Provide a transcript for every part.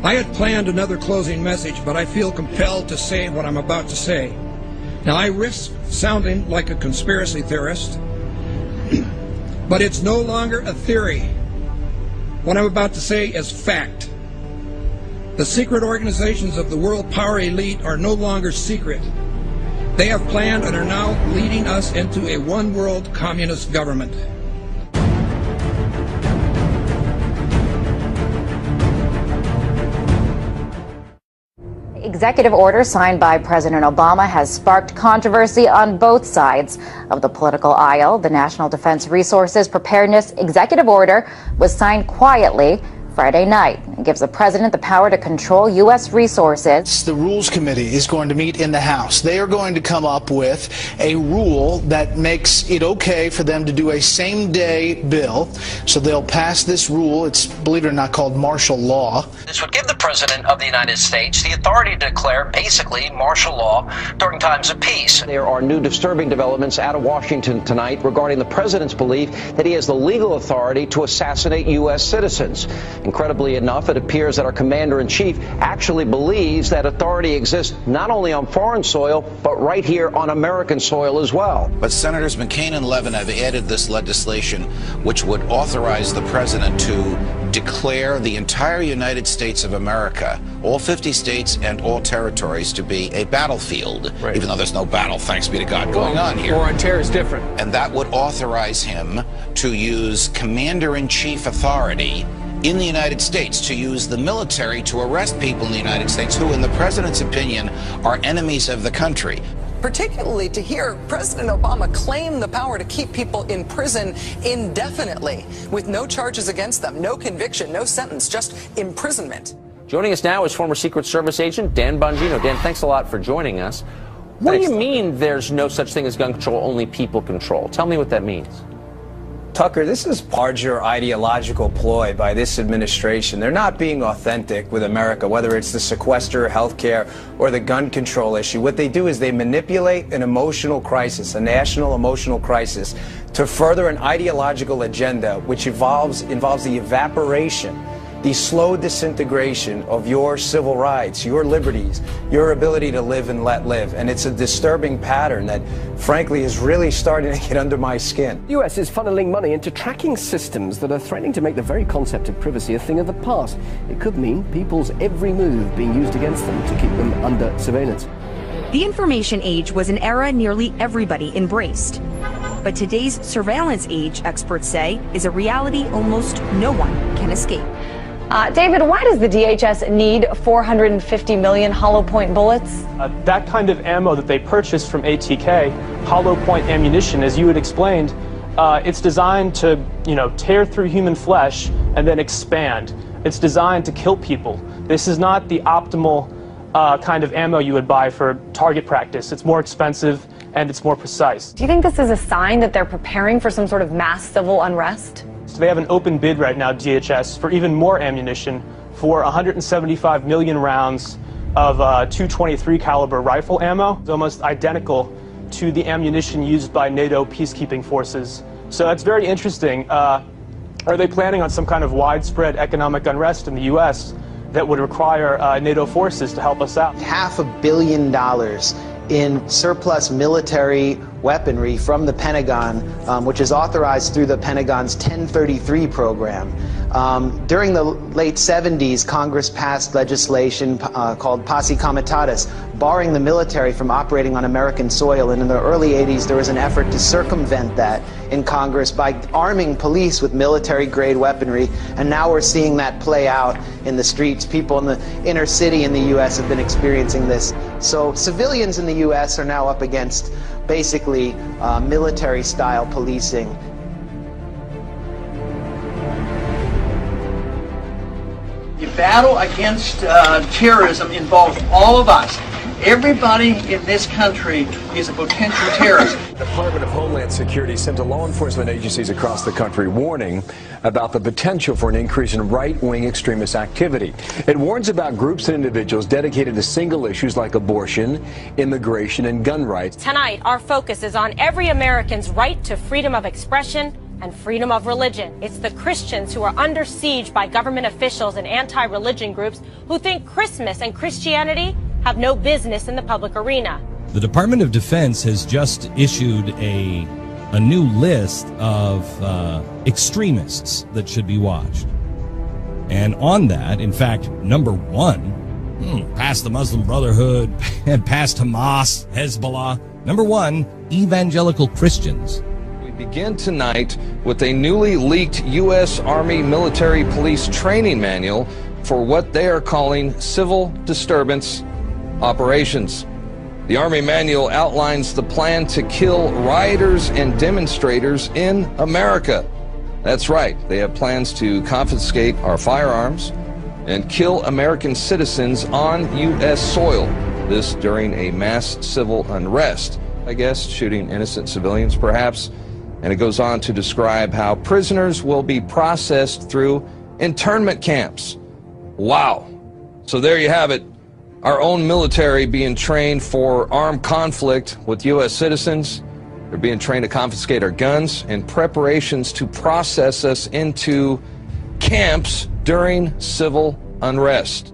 I had planned another closing message, but I feel compelled to say what I'm about to say. Now, I risk sounding like a conspiracy theorist, but it's no longer a theory. What I'm about to say is fact. The secret organizations of the world power elite are no longer secret. They have planned and are now leading us into a one-world communist government. Executive order signed by President Obama has sparked controversy on both sides of the political aisle. The National Defense Resources Preparedness Executive Order was signed quietly Friday night. It gives the president the power to control U.S. resources. The Rules Committee is going to meet in the House. They are going to come up with a rule that makes it okay for them to do a same-day bill. So they'll pass this rule. It's, believe it or not, called martial law. This would give the President of the United States the authority to declare basically martial law during times of peace. There are new disturbing developments out of Washington tonight regarding the President's belief that he has the legal authority to assassinate U.S. citizens. Incredibly enough, it appears that our commander-in-chief actually believes that authority exists not only on foreign soil, but right here on American soil as well. But Senators McCain and Levin have added this legislation which would authorize the president to declare the entire United States of America, all 50 states and all territories, to be a battlefield, right, even though there's no battle, thanks be to God, going on here. War on terror is different. And that would authorize him to use commander-in-chief authority in the United States, to use the military to arrest people in the United States who, in the president's opinion, are enemies of the country. Particularly to hear President Obama claim the power to keep people in prison indefinitely with no charges against them, no conviction, no sentence, just imprisonment. Joining us now is former Secret Service agent Dan Bongino. Dan, thanks a lot for joining us. What do you mean there's no such thing as gun control, only people control? Tell me what that means. Tucker, this is larger ideological ploy by this administration. They're not being authentic with America, whether it's the sequester, healthcare, or the gun control issue. What they do is they manipulate an emotional crisis, a national emotional crisis, to further an ideological agenda which involves the evaporation, the slow disintegration of your civil rights, your liberties, your ability to live and let live. And it's a disturbing pattern that, frankly, is really starting to get under my skin. The US is funneling money into tracking systems that are threatening to make the very concept of privacy a thing of the past. It could mean people's every move being used against them to keep them under surveillance. The information age was an era nearly everybody embraced. But today's surveillance age, experts say, is a reality almost no one can escape. David, why does the DHS need 450 million hollow point bullets? That kind of ammo that they purchased from ATK, hollow point ammunition, as you had explained, it's designed to, tear through human flesh and then expand. It's designed to kill people. This is not the optimal kind of ammo you would buy for target practice. It's more expensive and it's more precise. Do you think this is a sign that they're preparing for some sort of mass civil unrest? So they have an open bid right now, DHS, for even more ammunition, for 175 million rounds of .223 caliber rifle ammo. It's almost identical to the ammunition used by NATO peacekeeping forces. So that's very interesting. Are they planning on some kind of widespread economic unrest in the U.S. that would require NATO forces to help us out? $500 million in surplus military weaponry from the Pentagon, which is authorized through the Pentagon's 1033 program. During the late 70s, Congress passed legislation called Posse Comitatus, barring the military from operating on American soil. And in the early 80s, there was an effort to circumvent that in Congress by arming police with military-grade weaponry. And now we're seeing that play out in the streets. People in the inner city in the U.S. have been experiencing this. So civilians in the U.S. are now up against basically military-style policing. The battle against terrorism involves all of us. Everybody in this country is a potential terrorist. The Department of Homeland Security sent to law enforcement agencies across the country warning about the potential for an increase in right-wing extremist activity. It warns about groups and individuals dedicated to single issues like abortion, immigration, and gun rights. Tonight, our focus is on every American's right to freedom of expression and freedom of religion. It's the Christians who are under siege by government officials and anti-religion groups who think Christmas and Christianity have no business in the public arena. The Department of Defense has just issued a new list of extremists that should be watched. And on that, in fact, number one, past the Muslim Brotherhood, and past Hamas, Hezbollah, number one, evangelical Christians. We begin tonight with a newly leaked U.S. Army military police training manual for what they are calling civil disturbance operations. The Army manual outlines the plan to kill rioters and demonstrators in America. That's right, they have plans to confiscate our firearms and kill American citizens on U.S. soil. This during a mass civil unrest, I guess, shooting innocent civilians perhaps. And it goes on to describe how prisoners will be processed through internment camps. Wow. So there you have it. Our own military being trained for armed conflict with U.S. citizens. They're being trained to confiscate our guns in preparations to process us into camps during civil unrest.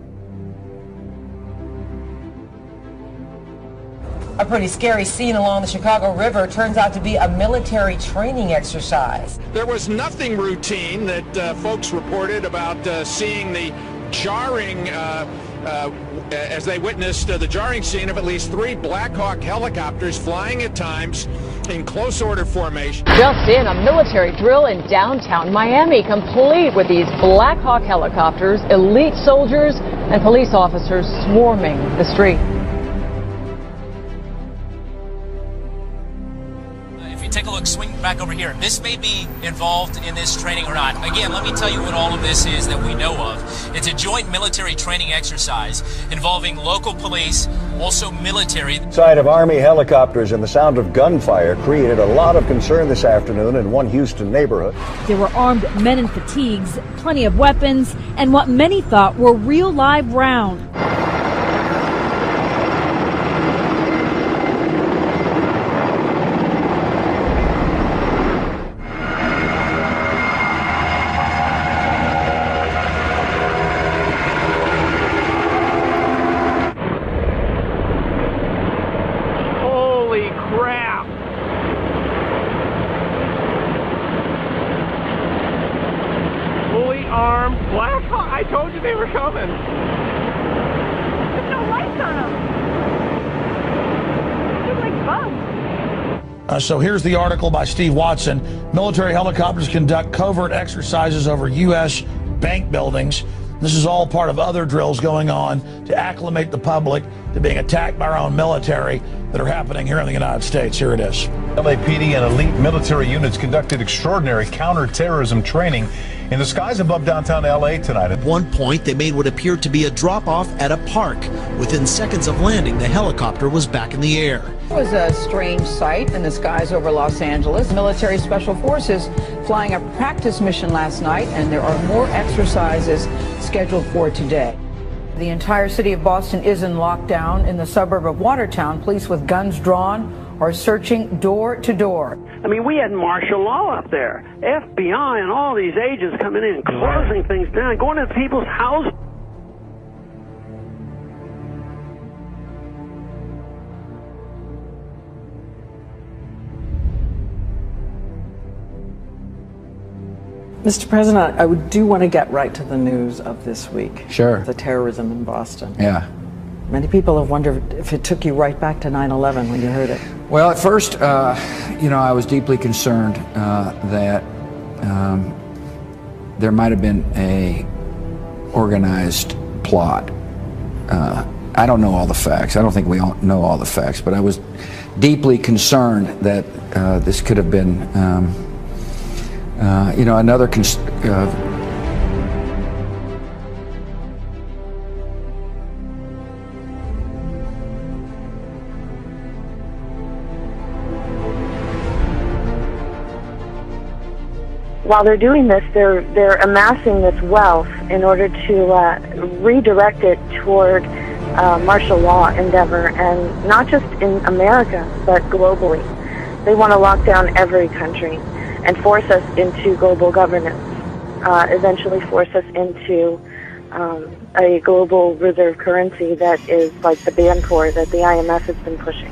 A pretty scary scene along the Chicago River turns out to be a military training exercise. There was nothing routine that folks reported about seeing the jarring as they witnessed the jarring scene of at least 3 Black Hawk helicopters flying at times in close order formation. Just in, a military drill in downtown Miami, complete with these Black Hawk helicopters, elite soldiers, and police officers swarming the street. Take a look, swing back over here. This may be involved in this training or not. Again, let me tell you what all of this is that we know of. It's a joint military training exercise involving local police, also military. Sight of Army helicopters and the sound of gunfire created a lot of concern this afternoon in one Houston neighborhood. There were armed men in fatigues, plenty of weapons, and what many thought were real live rounds. I told you they were coming. There's no lights on them. They look like bugs. So here's the article by Steve Watson. Military helicopters conduct covert exercises over U.S. bank buildings. This is all part of other drills going on to acclimate the public to being attacked by our own military that are happening here in the United States. Here it is. LAPD and elite military units conducted extraordinary counterterrorism training in the skies above downtown LA tonight. At one point, they made what appeared to be a drop-off at a park. Within seconds of landing, the helicopter was back in the air. It was a strange sight in the skies over Los Angeles. Military Special Forces flying a practice mission last night, and there are more exercises scheduled for today. The entire city of Boston is in lockdown. In the suburb of Watertown, police with guns drawn are searching door to door. I mean, we had martial law up there. FBI and all these agents coming in, closing things down, going to people's houses. Mr. President, I do want to get right to the news of this week. Sure. The terrorism in Boston. Yeah. Many people have wondered if it took you right back to 9/11 when you heard it. Well, at first, I was deeply concerned that there might have been a organized plot. I don't know all the facts. I don't think we all know all the facts, but I was deeply concerned that this could have been, another. While they're doing this, they're amassing this wealth in order to redirect it toward martial law endeavor, and not just in America, but globally. They want to lock down every country. and force us into global governance, eventually force us into a global reserve currency that is like the Bancorp that the IMF has been pushing.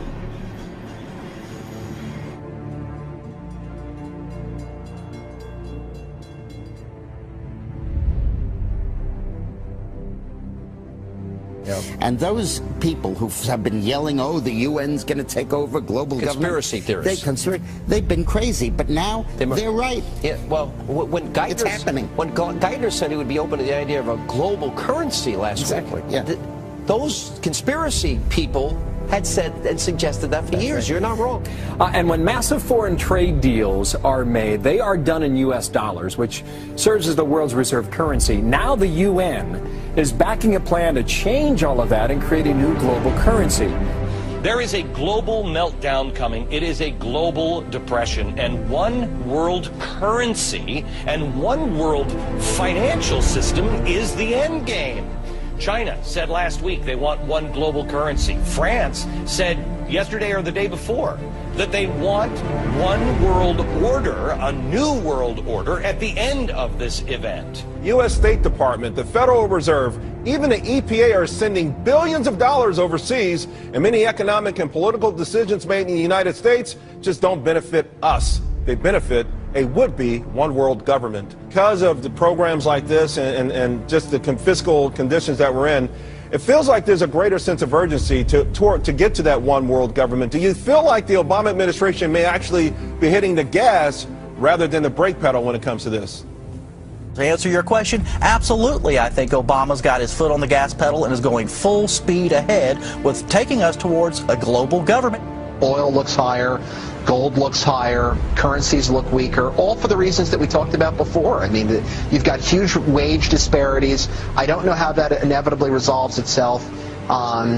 And those people who have been yelling, oh, the UN's going to take over global Conspiracy government. theorists. They've been crazy, but now they're right. Yeah, well, when It's happening. When Geithner said he would be open to the idea of a global currency last week, those conspiracy people had said and suggested that for years. You're not wrong. And when massive foreign trade deals are made, they are done in U.S. dollars, which serves as the world's reserve currency. Now the UN is backing a plan to change all of that and create a new global currency. There is a global meltdown coming. It is a global depression, and one world currency and one world financial system is the end game. China said last week they want one global currency. France said yesterday or the day before that they want one world order, a new world order, at the end of this event. U.S. State Department, the Federal Reserve, even the EPA are sending billions of dollars overseas, and many economic and political decisions made in the United States just don't benefit us. They benefit a would-be one world government. Because of the programs like this and just the fiscal conditions that we're in, it feels like there's a greater sense of urgency to get to that one world government. Do you feel like the Obama administration may actually be hitting the gas rather than the brake pedal when it comes to this? To answer your question, absolutely. I think Obama's got his foot on the gas pedal and is going full speed ahead with taking us towards a global government. Oil looks higher, gold looks higher, currencies look weaker, all for the reasons that we talked about before. I mean, you've got huge wage disparities. I don't know how that inevitably resolves itself.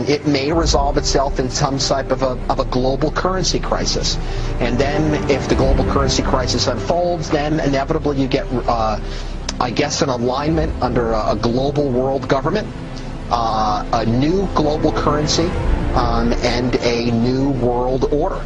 It may resolve itself in some type of a global currency crisis. And then if the global currency crisis unfolds, then inevitably you get, I guess, an alignment under a global world government, a new global currency, and a new world order.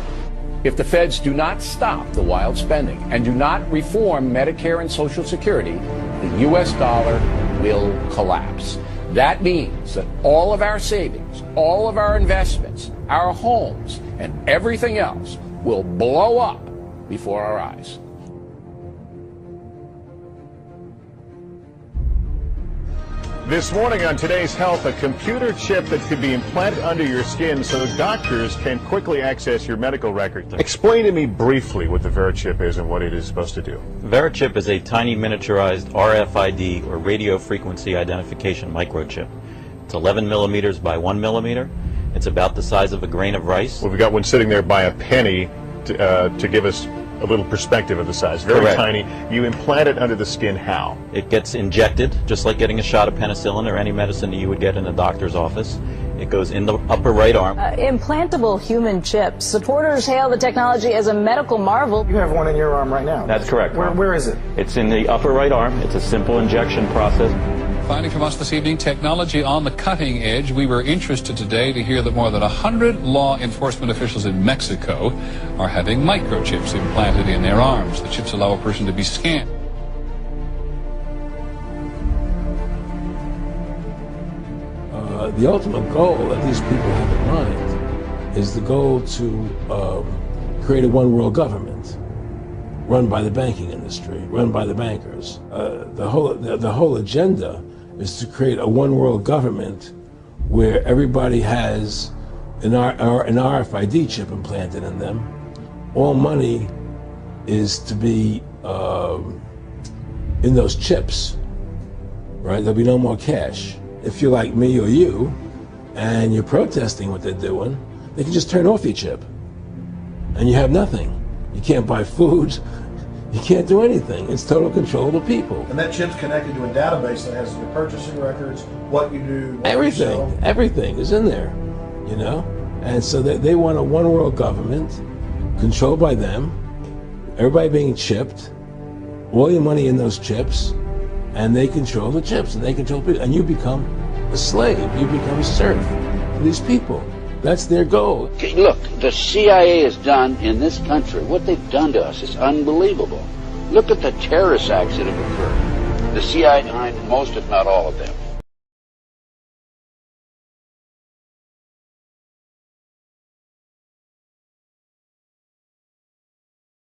If the feds do not stop the wild spending and do not reform Medicare and Social Security, the U.S. dollar will collapse. That means that all of our savings, all of our investments, our homes, and everything else will blow up before our eyes. This morning on Today's Health, a computer chip that could be implanted under your skin so doctors can quickly access your medical records. Explain to me briefly what the VeriChip is and what it is supposed to do. VeriChip is a tiny miniaturized RFID, or radio frequency identification microchip. It's 11 millimeters by 1 millimeter. It's about the size of a grain of rice. Well, we've got one sitting there by a penny to give us a little perspective of the size. Very Correct. Tiny. You implant it under the skin how? It gets injected, just like getting a shot of penicillin or any medicine that you would get in a doctor's office. It goes in the upper right arm. Implantable human chips. Supporters hail the technology as a medical marvel. You have one in your arm right now. That's correct. Where is it? It's in the upper right arm. It's a simple injection process. Finding from us this evening, technology on the cutting edge. We were interested today to hear that more than 100 law enforcement officials in Mexico are having microchips implanted in their arms. The chips allow a person to be scanned. The ultimate goal that these people have in mind is the goal to create a one world government run by the banking industry, run by the bankers. The whole agenda is to create a one world government where everybody has an RFID chip implanted in them. All money is to be in those chips, right? There'll be no more cash. If you're like me or you, and you're protesting what they're doing, they can just turn off your chip, and you have nothing. You can't buy food, you can't do anything. It's total control of the people. And that chip's connected to a database that has your purchasing records, what you do, what Everything, you sell. everything is in there, you know? And so they want a one world government controlled by them, everybody being chipped, all your money in those chips, and they control the chips, and they control people, and you become a slave, you become a serf to these people. That's their goal. Look, the CIA has done in this country, what they've done to us is unbelievable. Look at the terrorist acts that have occurred. The CIA behind most, if not all of them.